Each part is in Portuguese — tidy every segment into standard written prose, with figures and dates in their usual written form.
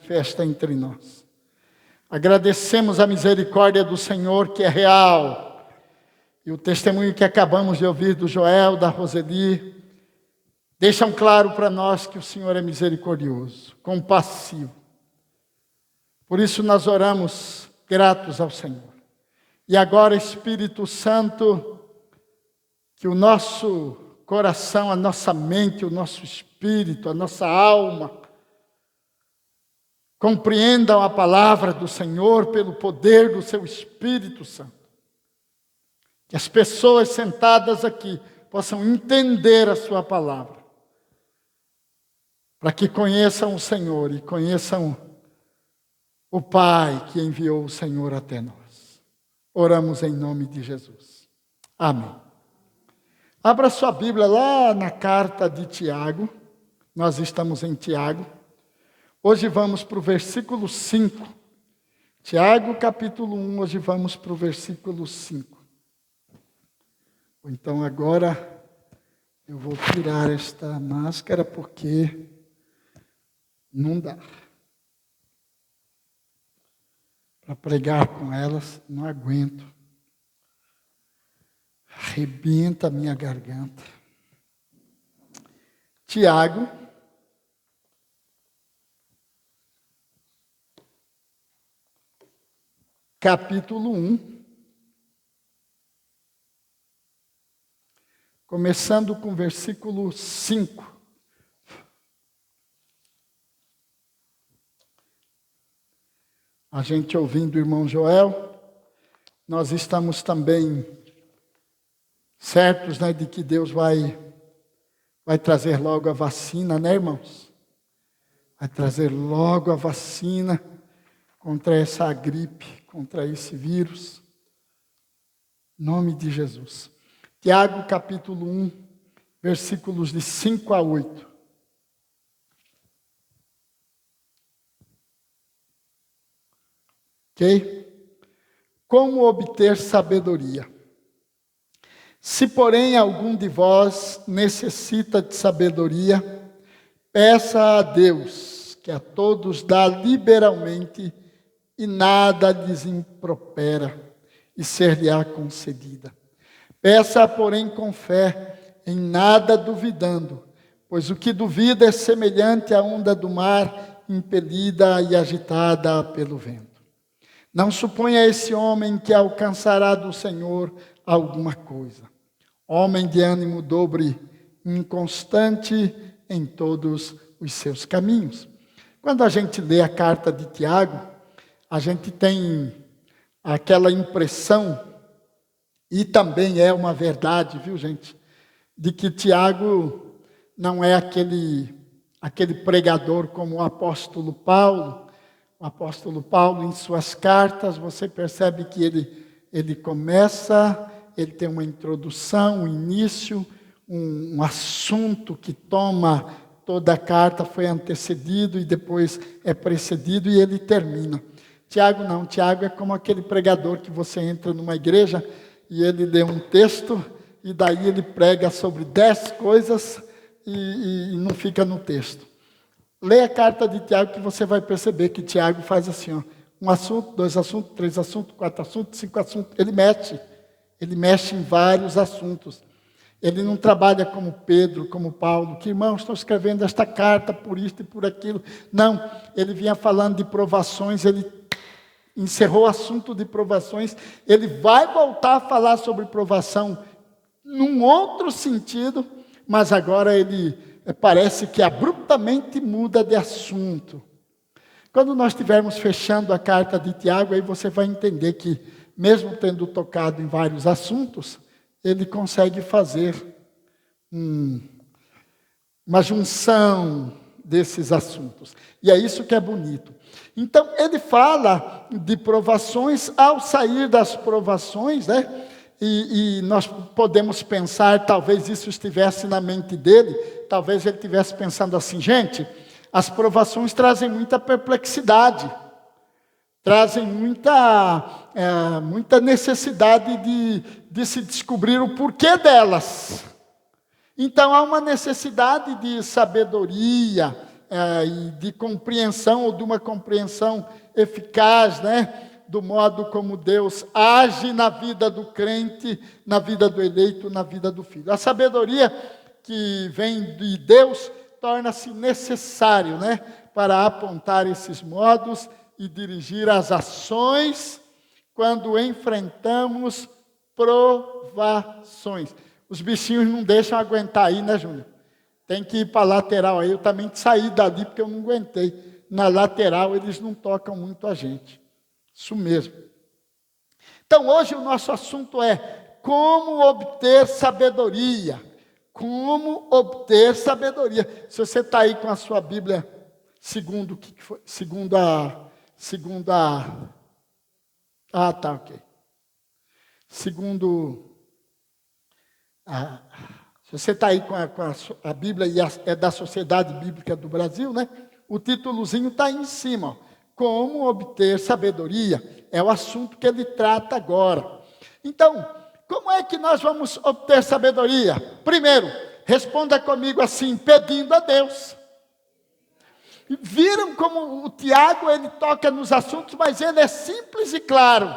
manifesta entre nós. Agradecemos a misericórdia do Senhor, que é real, e o testemunho que acabamos de ouvir do Joel, da Roseli, deixam claro para nós que o Senhor é misericordioso, compassivo. Por isso nós oramos gratos ao Senhor. E agora, Espírito Santo, que o nosso coração, a nossa mente, o nosso espírito, a nossa alma, compreendam a palavra do Senhor pelo poder do seu Espírito Santo. Que as pessoas sentadas aqui possam entender a sua palavra, para que conheçam o Senhor e conheçam o Pai que enviou o Senhor até nós. Oramos em nome de Jesus. Amém. Abra sua Bíblia lá na carta de Tiago. Nós estamos em Tiago. Hoje vamos para o versículo 5. Tiago, capítulo 1, hoje vamos para o versículo 5. Então agora eu vou tirar esta máscara porque não dá. Para pregar com elas, não aguento. Arrebenta a minha garganta. Tiago, capítulo 1, começando com o versículo 5. A gente ouvindo o irmão Joel, nós estamos também certos, de que Deus vai trazer logo a vacina, irmãos? Vai trazer logo a vacina contra essa gripe, contra esse vírus. Em nome de Jesus. Tiago, capítulo 1, versículos de 5 a 8. Ok? Como obter sabedoria? Se, porém, algum de vós necessita de sabedoria, peça a Deus, que a todos dá liberalmente e nada lhes impropera, e ser-lhe-á concedida. Peça, porém, com fé, em nada duvidando, pois o que duvida é semelhante à onda do mar, impelida e agitada pelo vento. Não suponha esse homem que alcançará do Senhor alguma coisa. Homem de ânimo dobre, inconstante em todos os seus caminhos. Quando a gente lê a carta de Tiago, a gente tem aquela impressão, e também é uma verdade, viu, gente, de que Tiago não é aquele pregador como o apóstolo Paulo. O apóstolo Paulo, em suas cartas, você percebe que ele começa, ele tem uma introdução, um início, um assunto que toma toda a carta, foi antecedido e depois é precedido e ele termina. Tiago não, Tiago é como aquele pregador que você entra numa igreja e ele lê um texto e daí ele prega sobre 10 coisas e não fica no texto. Leia a carta de Tiago que você vai perceber que Tiago faz assim, ó, um assunto, 2 assuntos, 3 assuntos, 4 assuntos, 5 assuntos. Ele mexe em vários assuntos. Ele não trabalha como Pedro, como Paulo, que irmãos, estou escrevendo esta carta por isto e por aquilo. Não, ele vinha falando de provações, ele encerrou o assunto de provações, ele vai voltar a falar sobre provação num outro sentido, mas agora ele parece que abruptamente muda de assunto. Quando nós estivermos fechando a carta de Tiago, aí você vai entender que, mesmo tendo tocado em vários assuntos, ele consegue fazer uma junção desses assuntos. E é isso que é bonito. Então, ele fala de provações, ao sair das provações, e nós podemos pensar, talvez isso estivesse na mente dele, talvez ele estivesse pensando assim, gente, as provações trazem muita perplexidade, trazem muita necessidade de se descobrir o porquê delas. Então há uma necessidade de sabedoria e de compreensão, ou de uma compreensão eficaz, né? Do modo como Deus age na vida do crente, na vida do eleito, na vida do filho. A sabedoria que vem de Deus torna-se necessário, né? Para apontar esses modos e dirigir as ações quando enfrentamos provações. Os bichinhos não deixam aguentar aí, né, Júnior? Tem que ir para a lateral aí. Eu também saí dali porque eu não aguentei. Na lateral eles não tocam muito a gente. Isso mesmo. Então hoje o nosso assunto é como obter sabedoria. Como obter sabedoria. Se você está aí com a sua Bíblia, segundo o que foi? Tá, ok. Se você está aí com a Bíblia e é da Sociedade Bíblica do Brasil, né? O títulozinho está aí em cima. Ó. Como obter sabedoria é o assunto que ele trata agora. Então, como é que nós vamos obter sabedoria? Primeiro, responda comigo assim, pedindo a Deus. Viram como o Tiago, ele toca nos assuntos, mas ele é simples e claro.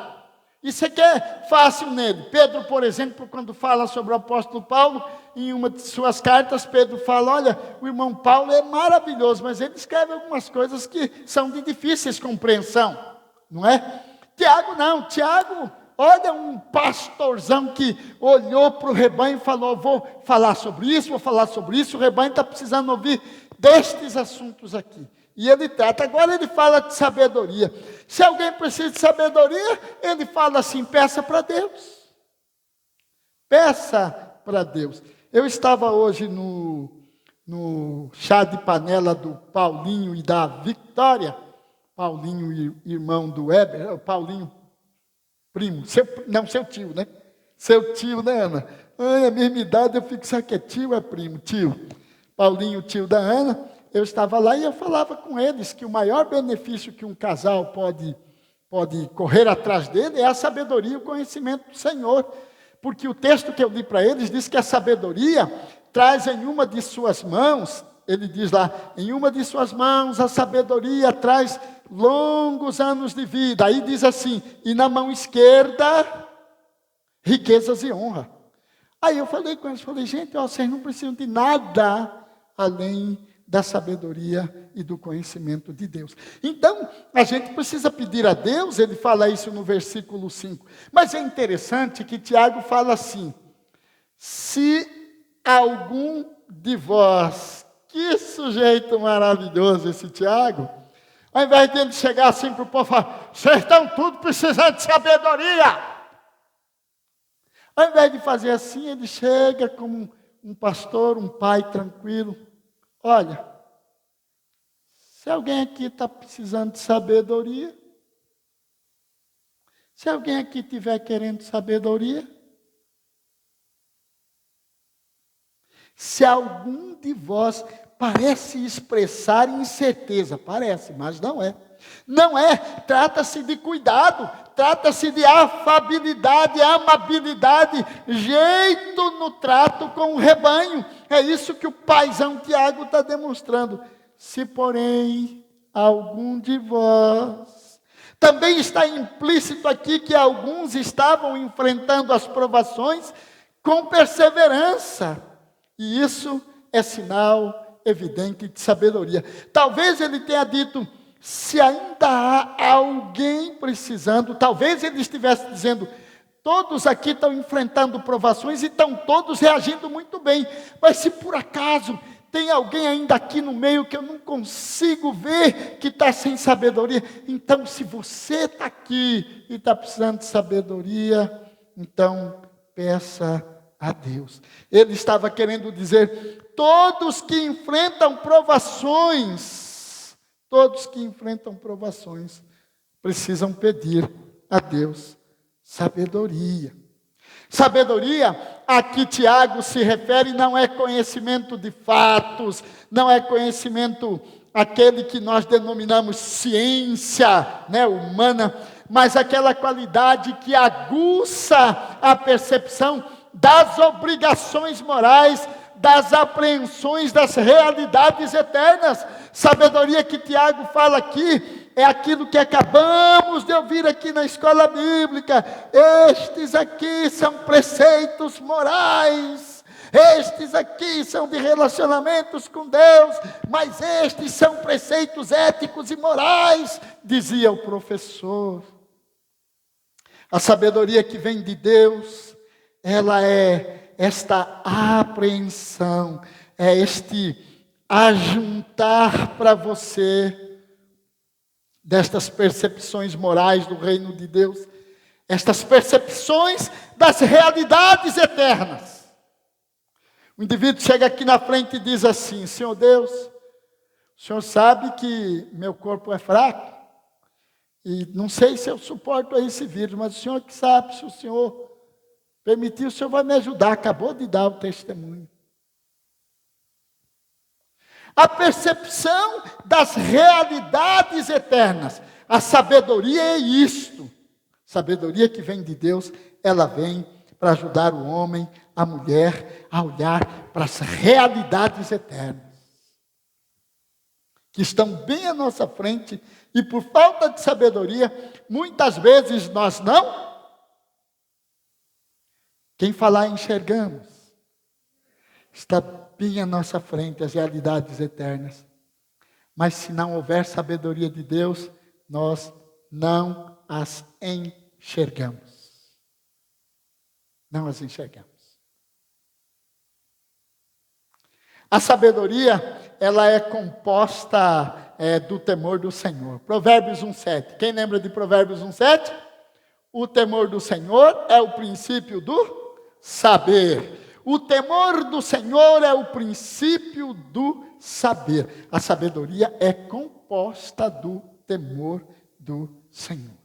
Isso aqui é fácil nele. Pedro, por exemplo, quando fala sobre o apóstolo Paulo, em uma de suas cartas, Pedro fala, olha, o irmão Paulo é maravilhoso, mas ele escreve algumas coisas que são de difíceis compreensão, não é? Tiago não, Tiago, olha um pastorzão que olhou para o rebanho e falou, vou falar sobre isso, o rebanho está precisando ouvir destes assuntos aqui. E ele trata, agora ele fala de sabedoria. Se alguém precisa de sabedoria, ele fala assim, peça para Deus. Peça para Deus. Eu estava hoje no chá de panela do Paulinho e da Victória. Paulinho, irmão do Weber. Paulinho, primo. Seu tio, né? Seu tio, né, Ana? A mesma idade, eu fico, sabe que é tio ou é primo? Tio. Paulinho, tio da Ana. Eu estava lá e eu falava com eles que o maior benefício que um casal pode correr atrás dele é a sabedoria e o conhecimento do Senhor. Porque o texto que eu li para eles diz que a sabedoria traz em uma de suas mãos, ele diz lá, em uma de suas mãos a sabedoria traz longos anos de vida. Aí diz assim, e na mão esquerda, riquezas e honra. Aí eu falei com eles, gente, vocês não precisam de nada além da sabedoria e do conhecimento de Deus. Então, a gente precisa pedir a Deus, ele fala isso no versículo 5. Mas é interessante que Tiago fala assim, se algum de vós, que sujeito maravilhoso esse Tiago, ao invés de ele chegar assim para o povo e falar, vocês estão tudo precisando de sabedoria. Ao invés de fazer assim, ele chega como um pastor, um pai tranquilo. Olha, se alguém aqui está precisando de sabedoria, se alguém aqui estiver querendo sabedoria, se algum de vós parece expressar incerteza, parece, mas não é. Não é, trata-se de cuidado, trata-se de afabilidade, amabilidade, jeito no trato com o rebanho. É isso que o paizão Tiago está demonstrando. Se, porém, algum de vós... Também está implícito aqui que alguns estavam enfrentando as provações com perseverança. E isso é sinal evidente de sabedoria. Talvez ele tenha dito... Se ainda há alguém precisando, talvez ele estivesse dizendo, todos aqui estão enfrentando provações e estão todos reagindo muito bem. Mas se por acaso tem alguém ainda aqui no meio que eu não consigo ver que está sem sabedoria, então se você está aqui e está precisando de sabedoria, então peça a Deus. Ele estava querendo dizer, todos que enfrentam provações, precisam pedir a Deus sabedoria. Sabedoria, a que Tiago se refere, não é conhecimento de fatos, não é conhecimento aquele que nós denominamos ciência, né, humana, mas aquela qualidade que aguça a percepção das obrigações morais, das apreensões das realidades eternas. Sabedoria que Tiago fala aqui é aquilo que acabamos de ouvir aqui na escola bíblica. Estes aqui são preceitos morais. Estes aqui são de relacionamentos com Deus, mas estes são preceitos éticos e morais, dizia o professor. A sabedoria que vem de Deus, ela é esta apreensão, é este ajuntar para você destas percepções morais do reino de Deus, estas percepções das realidades eternas. O indivíduo chega aqui na frente e diz assim: Senhor Deus, o Senhor sabe que meu corpo é fraco, e não sei se eu suporto esse vírus, mas o Senhor que sabe, se o Senhor permitir, o Senhor vai me ajudar. Acabou de dar o testemunho. A percepção das realidades eternas. A sabedoria é isto. Sabedoria que vem de Deus, ela vem para ajudar o homem, a mulher, a olhar para as realidades eternas, que estão bem à nossa frente, e por falta de sabedoria, muitas vezes nós não. Quem falar enxergamos, está bem à nossa frente as realidades eternas. Mas se não houver sabedoria de Deus, nós não as enxergamos. Não as enxergamos. A sabedoria, ela é composta do temor do Senhor. Provérbios 1:7. Quem lembra de Provérbios 1:7? O temor do Senhor é o princípio do saber. O temor do Senhor é o princípio do saber. A sabedoria é composta do temor do Senhor.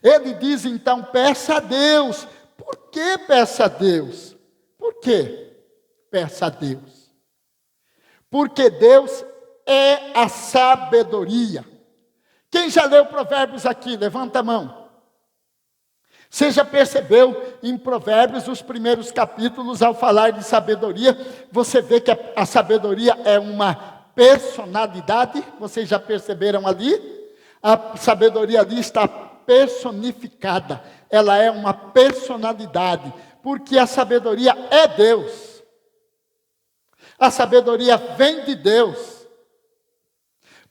Ele diz então: peça a Deus. Por que peça a Deus? Por que peça a Deus? Porque Deus é a sabedoria. Quem já leu Provérbios aqui? Levanta a mão. Você já percebeu em Provérbios, os primeiros capítulos, ao falar de sabedoria, você vê que a sabedoria é uma personalidade. Vocês já perceberam ali? A sabedoria ali está personificada. Ela é uma personalidade, porque a sabedoria é Deus. A sabedoria vem de Deus.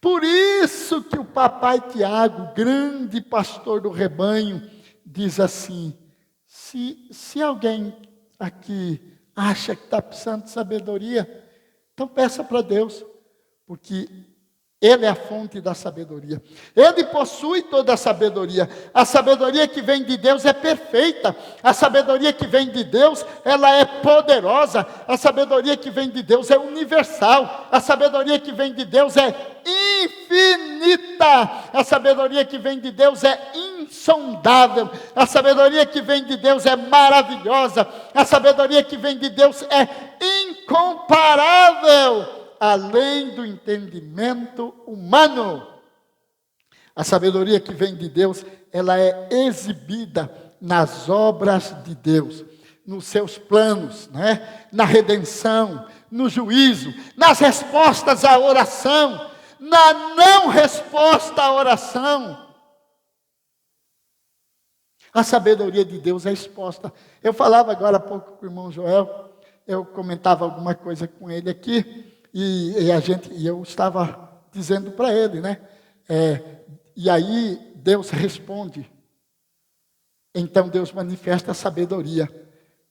Por isso que o papai Tiago, grande pastor do rebanho, diz assim: se alguém aqui acha que está precisando de sabedoria, então peça para Deus, porque Ele é a fonte da sabedoria. Ele possui toda a sabedoria. A sabedoria que vem de Deus é perfeita. A sabedoria que vem de Deus, ela é poderosa. A sabedoria que vem de Deus é universal. A sabedoria que vem de Deus é infinita. A sabedoria que vem de Deus é insondável. A sabedoria que vem de Deus é maravilhosa. A sabedoria que vem de Deus é incomparável, além do entendimento humano. A sabedoria que vem de Deus, ela é exibida nas obras de Deus, nos seus planos, né? Na redenção, no juízo, nas respostas à oração, na não resposta à oração. A sabedoria de Deus é exposta. Eu falava agora há pouco com o irmão Joel, eu comentava alguma coisa com ele aqui, e eu estava dizendo para ele, né? E aí Deus responde. Então Deus manifesta a sabedoria.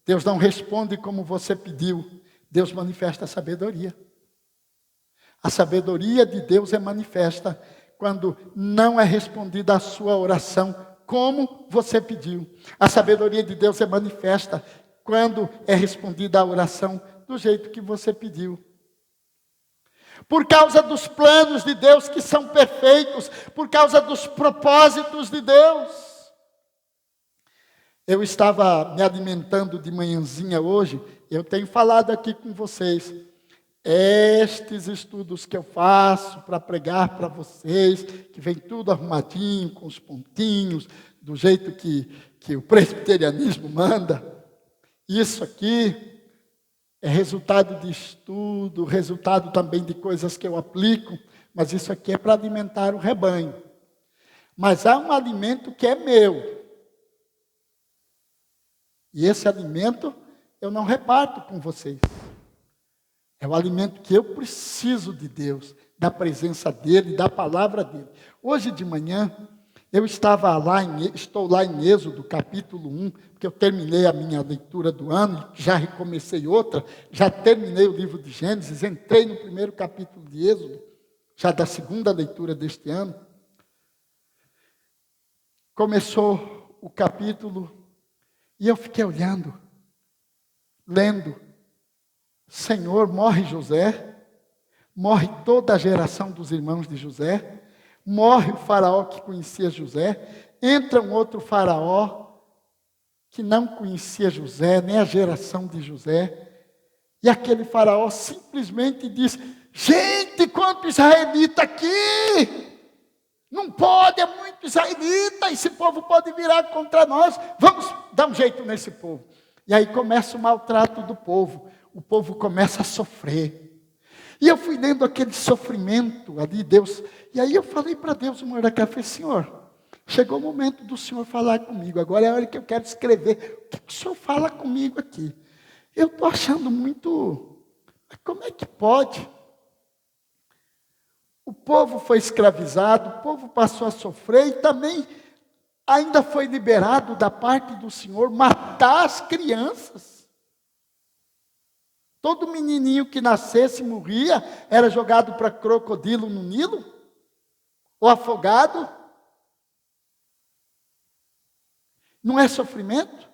Deus não responde como você pediu. Deus manifesta a sabedoria. A sabedoria de Deus é manifesta quando não é respondida a sua oração como você pediu. A sabedoria de Deus é manifesta quando é respondida a oração do jeito que você pediu. Por causa dos planos de Deus que são perfeitos, por causa dos propósitos de Deus. Eu estava me alimentando de manhãzinha hoje, eu tenho falado aqui com vocês, estes estudos que eu faço para pregar para vocês, que vem tudo arrumadinho, com os pontinhos, do jeito que o presbiterianismo manda, isso aqui é resultado de estudo, resultado também de coisas que eu aplico mas isso aqui é para alimentar o rebanho. Mas há um alimento que é meu. E esse alimento eu não reparto com vocês. É o alimento que eu preciso de Deus, da presença dEle, da palavra dEle. Hoje de manhã, eu estou lá em Êxodo, capítulo 1, porque eu terminei a minha leitura do ano, já recomecei outra, já terminei o livro de Gênesis, entrei no primeiro capítulo de Êxodo, já da segunda leitura deste ano. Começou o capítulo e eu fiquei olhando, lendo. Senhor, morre José, morre toda a geração dos irmãos de José, morre o faraó que conhecia José, entra um outro faraó que não conhecia José, nem a geração de José, e aquele faraó simplesmente diz: gente, quanto israelita aqui! Não pode, é muito israelita, esse povo pode virar contra nós, vamos dar um jeito nesse povo. E aí começa o maltrato do povo, o povo começa a sofrer. E eu fui lendo aquele sofrimento ali, Deus, e aí eu falei para Deus uma hora que eu falei: Senhor, chegou o momento do Senhor falar comigo, agora é a hora que eu quero escrever, o que o Senhor fala comigo aqui? Eu estou achando muito, como é que pode? O povo foi escravizado, o povo passou a sofrer e também ainda foi liberado da parte do Senhor matar as crianças. Todo menininho que nascesse e morria era jogado para crocodilo no Nilo, ou afogado. Não é sofrimento?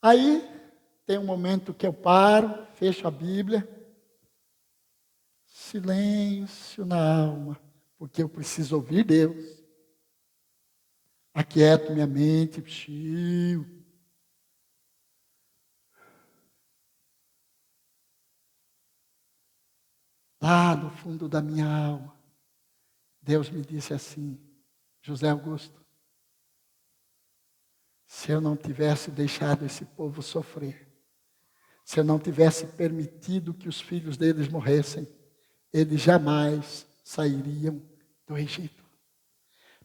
Aí tem um momento que eu paro, fecho a Bíblia, silêncio na alma, porque eu preciso ouvir Deus. Aquieto minha mente, lá no fundo da minha alma, Deus me disse assim: José Augusto, se eu não tivesse deixado esse povo sofrer, se eu não tivesse permitido que os filhos deles morressem, eles jamais sairiam do Egito.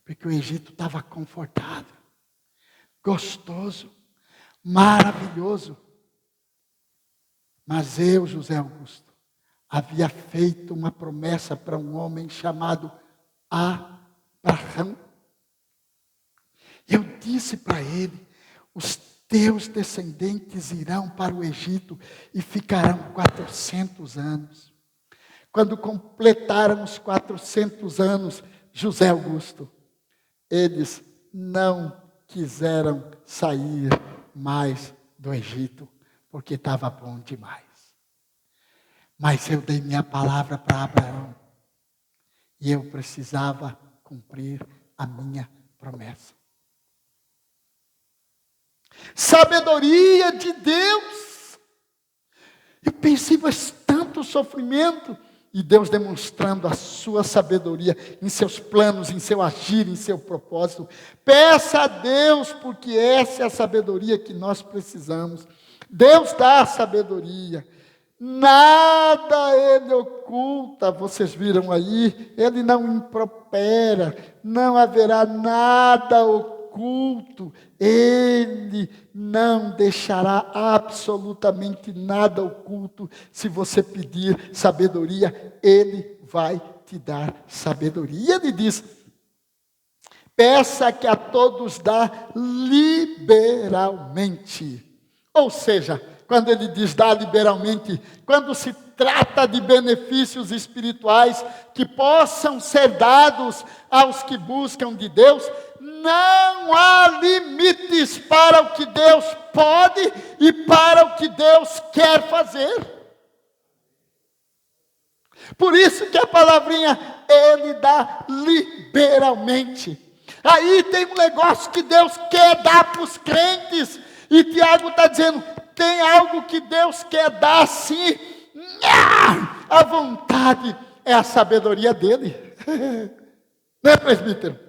Porque o Egito estava confortável, gostoso, maravilhoso. Mas eu, José Augusto, havia feito uma promessa para um homem chamado Abraão. Eu disse para ele: os teus descendentes irão para o Egito e ficarão 400 anos. Quando completaram os 400 anos, José Augusto, eles não quiseram sair mais do Egito, porque estava bom demais. Mas eu dei minha palavra para Abraão, e eu precisava cumprir a minha promessa. Sabedoria de Deus. Eu pensei, mas tanto sofrimento, e Deus demonstrando a sua sabedoria em seus planos, em seu agir, em seu propósito. Peça a Deus, porque essa é a sabedoria que nós precisamos. Deus dá a sabedoria. Nada Ele oculta, vocês viram aí, Ele não impropera, não haverá nada oculto, Ele não deixará absolutamente nada oculto. Se você pedir sabedoria, Ele vai te dar sabedoria. E Ele diz: peça que a todos dá liberalmente. Ou seja, quando ele diz dá liberalmente, quando se trata de benefícios espirituais que possam ser dados aos que buscam de Deus, não há limites para o que Deus pode e para o que Deus quer fazer. Por isso que a palavrinha, Ele dá liberalmente. Aí tem um negócio que Deus quer dar para os crentes, e Tiago está dizendo, tem algo que Deus quer dar sim, a vontade é a sabedoria dEle. Não é, presbítero?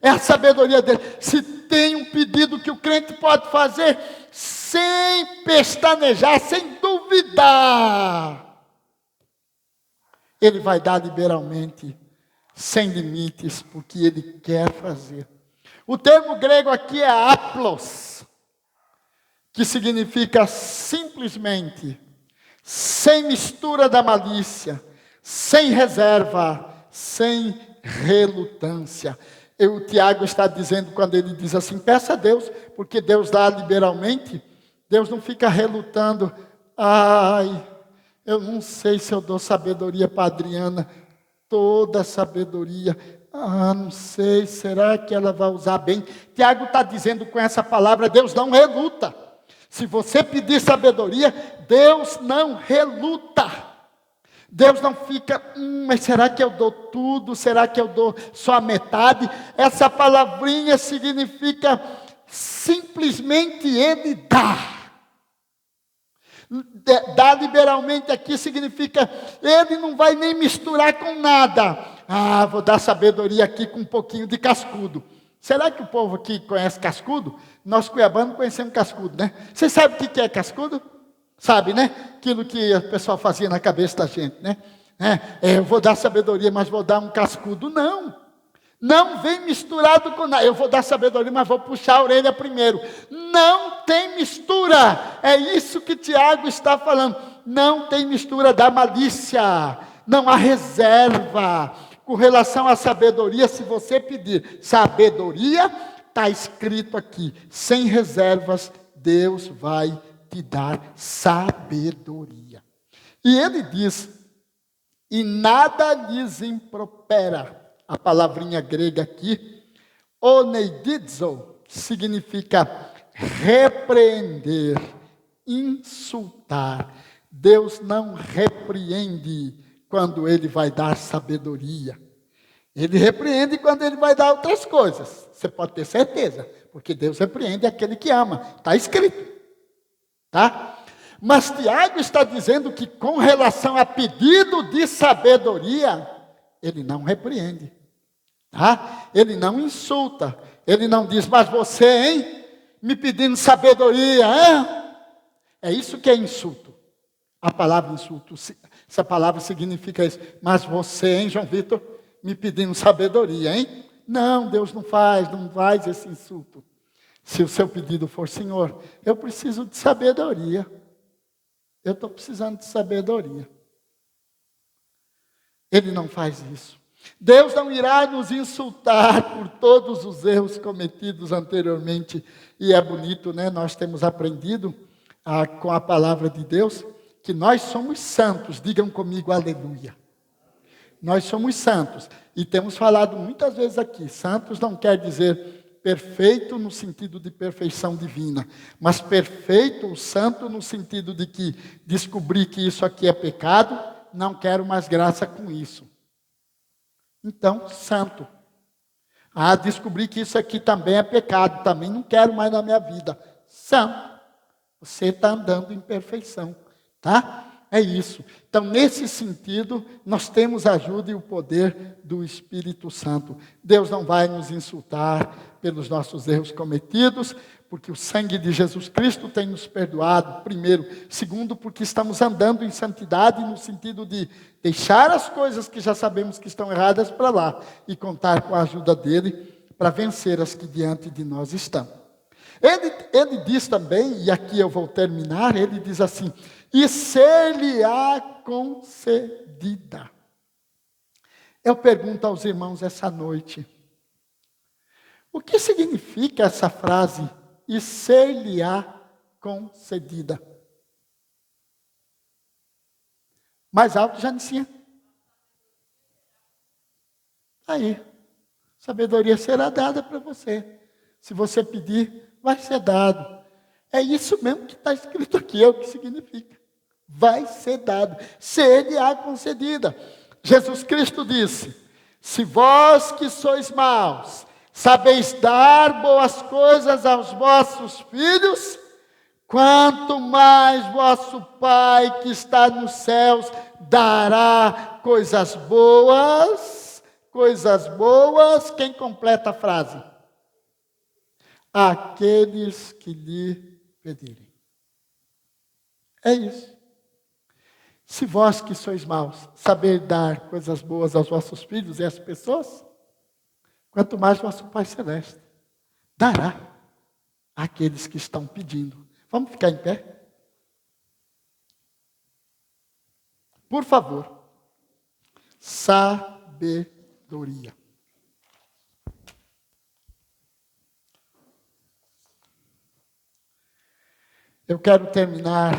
É a sabedoria dEle. Se tem um pedido que o crente pode fazer, sem pestanejar, sem duvidar, Ele vai dar liberalmente, sem limites, porque Ele quer fazer. O termo grego aqui é aplos, que significa simplesmente, sem mistura da malícia, sem reserva, sem relutância. O Tiago está dizendo, quando ele diz assim, peça a Deus, porque Deus dá liberalmente. Deus não fica relutando, ai, eu não sei se eu dou sabedoria para a Adriana, toda sabedoria, não sei, será que ela vai usar bem? Tiago está dizendo com essa palavra, Deus não reluta. Se você pedir sabedoria, Deus não reluta. Deus não fica, mas será que eu dou tudo? Será que eu dou só a metade? Essa palavrinha significa simplesmente Ele dá. Dá liberalmente aqui significa, Ele não vai nem misturar com nada. Vou dar sabedoria aqui com um pouquinho de cascudo. Será que o povo aqui conhece cascudo? Nós cuiabanos conhecemos cascudo, né? Você sabe o que é cascudo? Sabe, né? Aquilo que o pessoal fazia na cabeça da gente, né? Eu vou dar sabedoria, mas vou dar um cascudo. Não. Não vem misturado com nada. Eu vou dar sabedoria, mas vou puxar a orelha primeiro. Não tem mistura. É isso que Tiago está falando. Não tem mistura da malícia. Não há reserva. Com relação à sabedoria, se você pedir sabedoria, está escrito aqui, sem reservas, Deus vai te dar sabedoria. E ele diz, e nada lhes impropera. A palavrinha grega aqui, oneidizo, significa repreender, insultar. Deus não repreende quando Ele vai dar sabedoria. Ele repreende quando Ele vai dar outras coisas. Você pode ter certeza, porque Deus repreende aquele que ama. Está escrito. Tá? Mas Tiago está dizendo que com relação a pedido de sabedoria, Ele não repreende. Tá? Ele não insulta. Ele não diz, mas você, hein? Me pedindo sabedoria, hein? É isso que é insulto. A palavra insulto, essa palavra significa isso. Mas você, hein, João Vitor? Me pedindo sabedoria, hein? Não, Deus não faz esse insulto. Se o seu pedido for, Senhor, eu preciso de sabedoria. Eu estou precisando de sabedoria. Ele não faz isso. Deus não irá nos insultar por todos os erros cometidos anteriormente. E é bonito, né? Nós temos aprendido com a palavra de Deus que nós somos santos. Digam comigo, aleluia. Nós somos santos. E temos falado muitas vezes aqui, santos não quer dizer perfeito no sentido de perfeição divina, mas perfeito, santo no sentido de que descobri que isso aqui é pecado, não quero mais graça com isso. Então, santo. Descobri que isso aqui também é pecado, também não quero mais na minha vida. Santo. Você está andando em perfeição, tá? É isso. Então, nesse sentido, nós temos a ajuda e o poder do Espírito Santo. Deus não vai nos insultar pelos nossos erros cometidos, porque o sangue de Jesus Cristo tem nos perdoado, primeiro. Segundo, porque estamos andando em santidade, no sentido de deixar as coisas que já sabemos que estão erradas para lá e contar com a ajuda dele para vencer as que diante de nós estão. Ele diz também, e aqui eu vou terminar, ele diz assim, e ser-lhe-á concedida. Eu pergunto aos irmãos essa noite, o que significa essa frase, e ser-lhe-á concedida? Mais alto, Janicinha. Aí, sabedoria será dada para você. Se você pedir, vai ser dado. É isso mesmo que está escrito aqui, é o que significa. Vai ser dado, ser-lhe-á concedida. Jesus Cristo disse, se vós que sois maus, sabeis dar boas coisas aos vossos filhos, quanto mais vosso Pai que está nos céus dará coisas boas, quem completa a frase? Aqueles que lhe pedirem. É isso. Se vós que sois maus, saber dar coisas boas aos vossos filhos e às pessoas, quanto mais vosso Pai Celeste dará àqueles que estão pedindo. Vamos ficar em pé? Por favor. Sabedoria. Eu quero terminar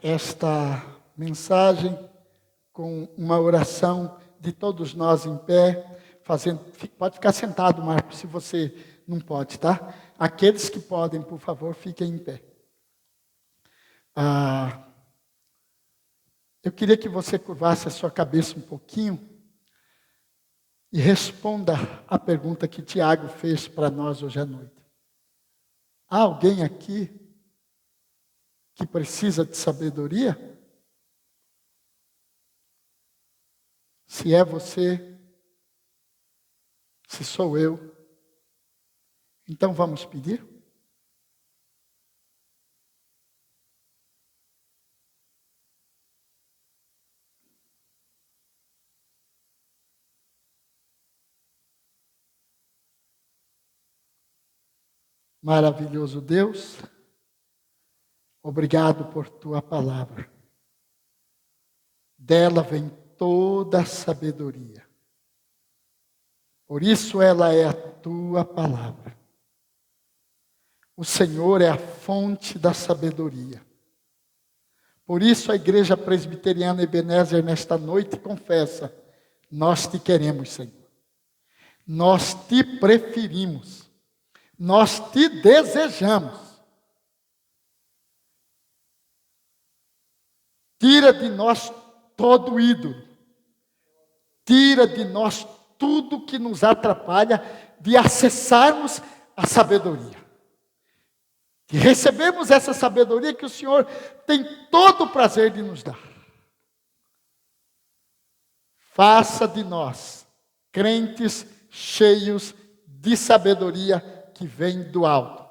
esta mensagem com uma oração de todos nós em pé, pode ficar sentado, Marcos, se você não pode, tá? Aqueles que podem, por favor, fiquem em pé. Eu queria que você curvasse a sua cabeça um pouquinho e responda a pergunta que Tiago fez para nós hoje à noite. Há alguém aqui que precisa de sabedoria? Se é você, se sou eu, então vamos pedir? Maravilhoso Deus, obrigado por tua palavra. Dela vem toda a sabedoria. Por isso ela é a tua palavra. O Senhor é a fonte da sabedoria. Por isso a Igreja Presbiteriana Ebenezer nesta noite confessa: nós te queremos, Senhor. Nós te preferimos. Nós te desejamos. Tira de nós todo ídolo. Tira de nós tudo que nos atrapalha de acessarmos a sabedoria. De recebermos essa sabedoria que o Senhor tem todo o prazer de nos dar. Faça de nós crentes cheios de sabedoria que vem do alto.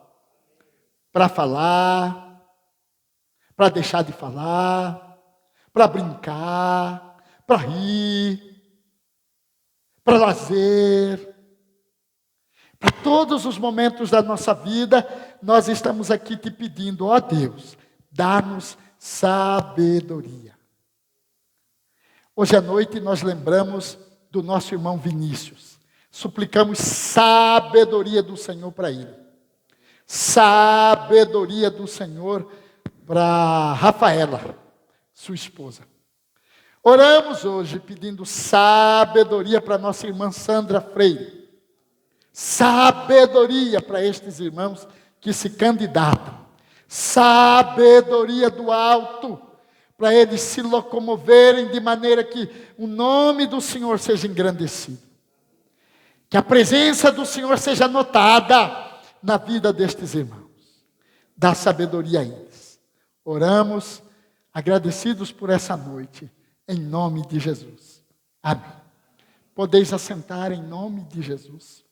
Para falar, para deixar de falar, para brincar, para rir, para lazer. Para todos os momentos da nossa vida, nós estamos aqui te pedindo, ó Deus, dá-nos sabedoria. Hoje à noite nós lembramos do nosso irmão Vinícius. Suplicamos sabedoria do Senhor para ele. Sabedoria do Senhor para Rafaela, sua esposa. Oramos hoje pedindo sabedoria para nossa irmã Sandra Freire. Sabedoria para estes irmãos que se candidatam. Sabedoria do alto para eles se locomoverem de maneira que o nome do Senhor seja engrandecido. Que a presença do Senhor seja notada na vida destes irmãos. Dá sabedoria a eles. Oramos, agradecidos por essa noite, em nome de Jesus. Amém. Podeis assentar em nome de Jesus.